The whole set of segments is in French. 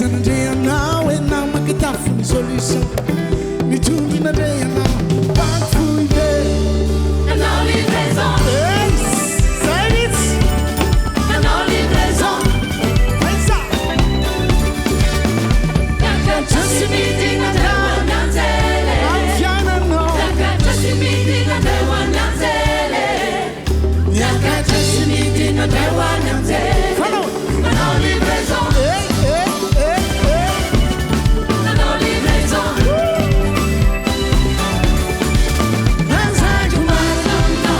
sakaiza nandre anao namaky tafo ny solution mitondry nandre anao banky foibe Anao livraison zay mihitsy Anao livraison aiza Miakatra sy midina andray ho an'ny anjely amin'ny fiananao Miakatra sy midina andray ho an'ny anjely Miakatra sy midina andray ho an'ny anjely Manao Anao livraison Anao livraison Nanzako marina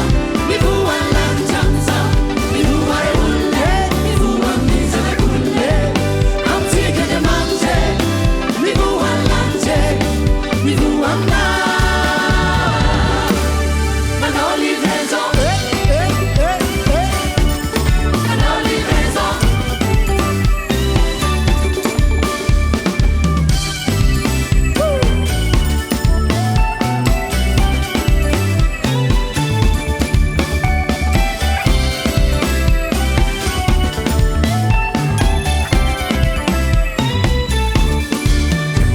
mivoa lanitra amin'izao mivoa olona mivoa amin'ny zanak'olona Amintsika Andriamanitra mivoa lanitra mivoa aminao Manao livraison Manao livraison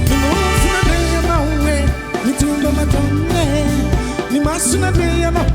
Ni mofo nandre anao mitondra matonne ni maso nandre anao